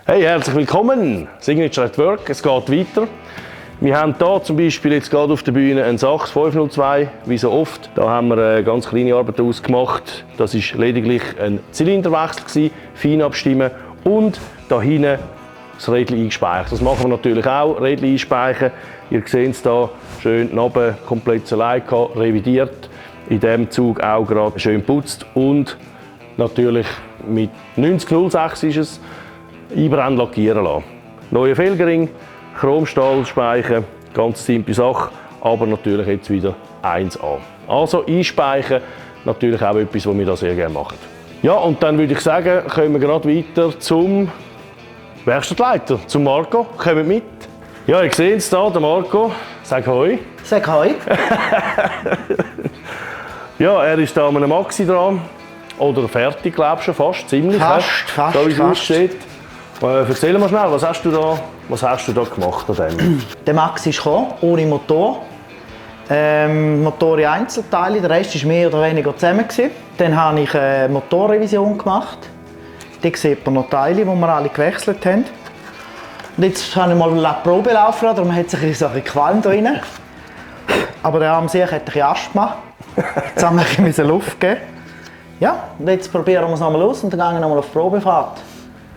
Hey, herzlich willkommen! Signature at Work, es geht weiter. Wir haben hier zum Beispiel jetzt gerade auf der Bühne einen Sachs 502, wie so oft. Da haben wir eine ganz kleine Arbeit ausgemacht. Das war lediglich ein Zylinderwechsel, fein abstimmen und da hinten das Rädchen eingespeichert. Das machen wir natürlich auch, Rädchen einspeichern. Ihr seht es hier, schön Naben komplett zur Leica, revidiert. In diesem Zug auch gerade schön geputzt und natürlich mit 9006 ist es, einbrennen lackieren lassen. Neuer Felgering, Chromstahlspeichen, ganz simple Sache, aber natürlich jetzt wieder 1A. Also einspeichen, natürlich auch etwas, was wir da sehr gerne machen. Ja, und dann würde ich sagen, kommen wir gerade weiter zum Werkstattleiter, zum Marco. Kommt mit. Ja, ihr seht es hier, der Marco. Sag Hoi. Sag Hoi. Ja, er ist da an einem Maxi dran. Oder fertig, glaube ich, schon fast, ziemlich. Fast, da, wie es aussieht. Erzähl mal schnell, was hast du da gemacht an dem? Der Maxi ist gekommen, ohne Motor. Motor in Einzelteile, der Rest war mehr oder weniger zusammen. Dann habe ich eine Motorrevision gemacht. Da sieht man noch Teile, die wir alle gewechselt haben. Und jetzt habe ich mal eine Probe laufen lassen, darum hat sich ein Qualm drin. Aber der Arm sich hat ein Asthma. Jetzt haben wir ein bisschen Luft gegeben. Ja, und jetzt probieren wir es nochmal aus und dann gehen wir nochmal auf die Probefahrt.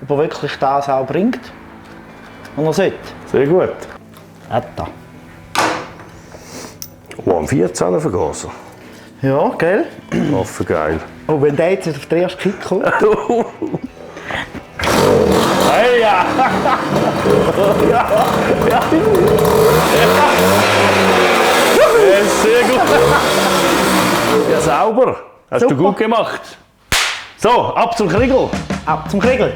Ob er wirklich das auch bringt. Und er sollte. Sehr gut. Etta. Oh, am 14er Vergaser. Ja, gell? Affe geil. Und wenn der jetzt auf den ersten Kick kommt. Hey, ja! Ja, ja. Ja, sehr gut. Ja, sauber. Hast Super. du gut gemacht. So, ab zum Kriegel. Ab zum Kriegel.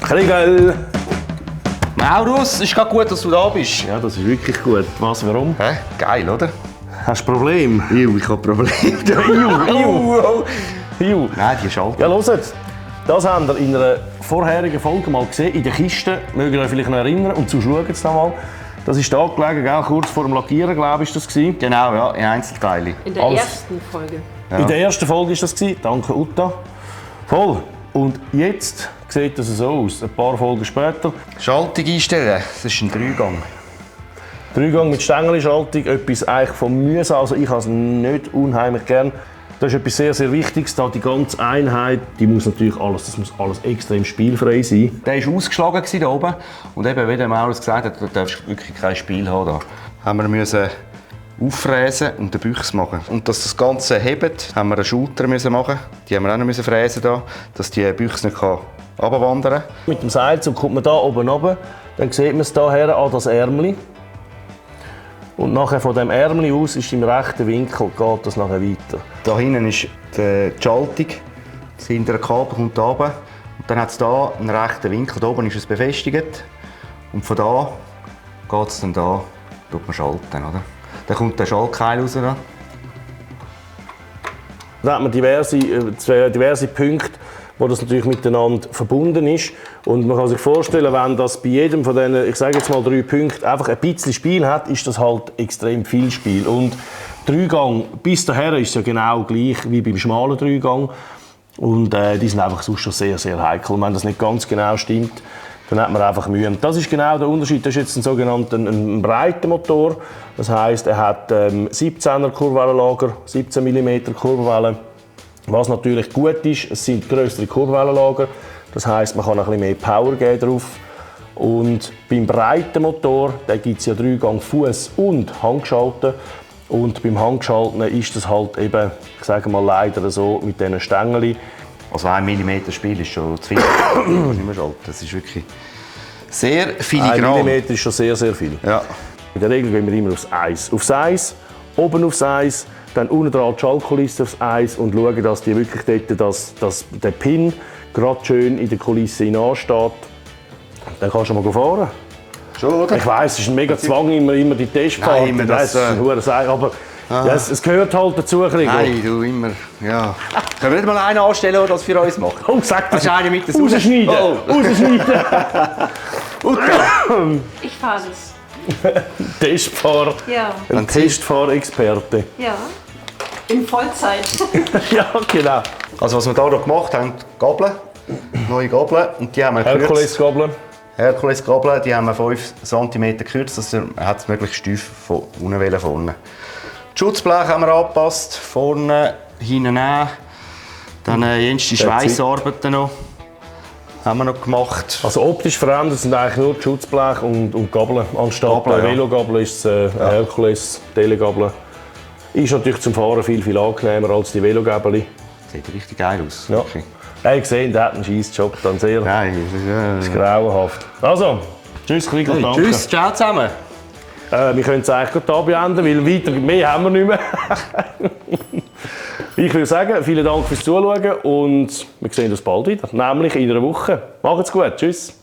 Kriegel. Maurus, ist gerade gut, dass du da bist. Ja, das ist wirklich gut. Was, warum? Hä? Geil, oder? Hast du ein Problem? Ich habe Probleme. Iu. Nein, die ist alt. Ja, hört. Das habt ihr in einer vorherigen Folge mal gesehen, in der Kiste. Mögt ihr euch vielleicht noch erinnern und zuschauen jetzt mal. Das ist da gelegen, gell? Kurz vor dem Lackieren, glaube ich, das war. Genau, ja, in Einzelteile. In der ersten Folge. Ja. In der ersten Folge war das. Danke, Uta. Voll. Und jetzt sieht das so aus, ein paar Folgen später. Schaltung einstellen, das ist ein Dreigang. Dreigang mit Stängelschaltung, etwas eigentlich vom mühsam. Also ich habe es nicht unheimlich gern. Das ist etwas sehr, sehr Wichtiges. Da die ganze Einheit, die muss natürlich das muss alles extrem spielfrei sein. Der war ausgeschlagen hier oben. Und eben, wie der Maurus gesagt hat, du darfst wirklich kein Spiel haben. Da haben wir müssen auffräsen und den Büchs machen. Und dass das Ganze hebt, haben wir einen Shooter machen. Die haben wir auch noch fräsen da, dass die Büchs nicht runterwandern kann. Mit dem Seilzug kommt man da oben runter, dann sieht man es hier an das Ärmel. Und nachher von dem Ärmel aus ist im rechten Winkel geht das nachher weiter. Da hinten ist die Schaltung, das hintere Kabel kommt da runter. Und dann hat es hier einen rechten Winkel, da oben ist es befestigt. Und von da geht es dann da, tut man schalten, oder? Dann kommt der Schaltkeil raus. Da. Da hat man diverse Punkte, wo das natürlich miteinander verbunden ist. Und man kann sich vorstellen, wenn das bei jedem von diesen, ich sage jetzt mal 3 Punkten, einfach ein bisschen Spiel hat, ist das halt extrem viel Spiel. Und Dreigang bis daher ist es ja genau gleich wie beim schmalen Dreigang. Und die sind einfach sonst schon sehr, sehr heikel. Und wenn das nicht ganz genau stimmt, dann hat man einfach Mühe. Und das ist genau der Unterschied. Das ist jetzt ein sogenannter ein breiter Motor. Das heisst, er hat 17er Kurbellenlager, 17 mm Kurbelwellen. Was natürlich gut ist, es sind größere Kurbellenlager. Das heisst, man kann ein bisschen mehr Power geben drauf. Und beim breiten Motor gibt es ja Dreigang Fuß und Handgeschalten. Und beim Handgeschalteten ist das halt eben, ich sage mal leider so, mit diesen Stängeln. Also 1 mm Spiel ist schon zu viel. Nicht mehr schalten. Das ist wirklich sehr filigran. 1 mm ist schon sehr, sehr viel. Ja. In der Regel gehen wir immer aufs Eis. Aufs Eis, oben aufs Eis, dann unten dran die Schaltkulisse aufs Eis und schauen, dass die wirklich dort, dass der Pin gerade schön in der Kulisse hineinsteht. Dann kannst du mal fahren. Schon, oder? Ich weiss, es ist ein mega Zwang, immer die Testfahrt. Nein, immer das, ist ein hoher Seil, aber ja, es gehört halt dazu. Nein, du immer. Ja. Können wir nicht mal einen anstellen, der das für uns macht? Oh, sag das. Das ist einer mit der Rausschneiden! Oh. Rausschneiden! Ich fahre es. Testfahr. Ja. Ein Testfahrexperte. Ja. In Vollzeit. Ja, genau. Also was wir hier noch gemacht haben, Gabeln neue Gabeln. Und die haben wir gekürzt. Herkules-Gabel. Herkules-Gabeln, die haben wir 5 cm gekürzt, dass hat es möglichst steif von unten vorne. Die Schutzblech haben wir angepasst, vorne, hinten auch. Dann jenste Schweissarbeiten noch. Haben wir noch gemacht. Also optisch verändert sind eigentlich nur die Schutzblech und Gabeln. Anstatt Gabeln, der ja. Velogabel ist es eine Herkules-Telegabel. Ist natürlich zum Fahren viel angenehmer als die Velogabel. Sieht richtig geil aus. Ja. Okay. Hey, gesehen, der hat einen scheiß Job, dann sehr. Nein, Das ist grauenhaft. Also, tschüss, Klick, hey, danke. tschüss, ciao zusammen. Wir können es eigentlich gerade hier beenden, weil weiter mehr haben wir nicht mehr. Ich würde sagen, vielen Dank fürs Zuschauen und wir sehen uns bald wieder, nämlich in einer Woche. Macht's gut, tschüss.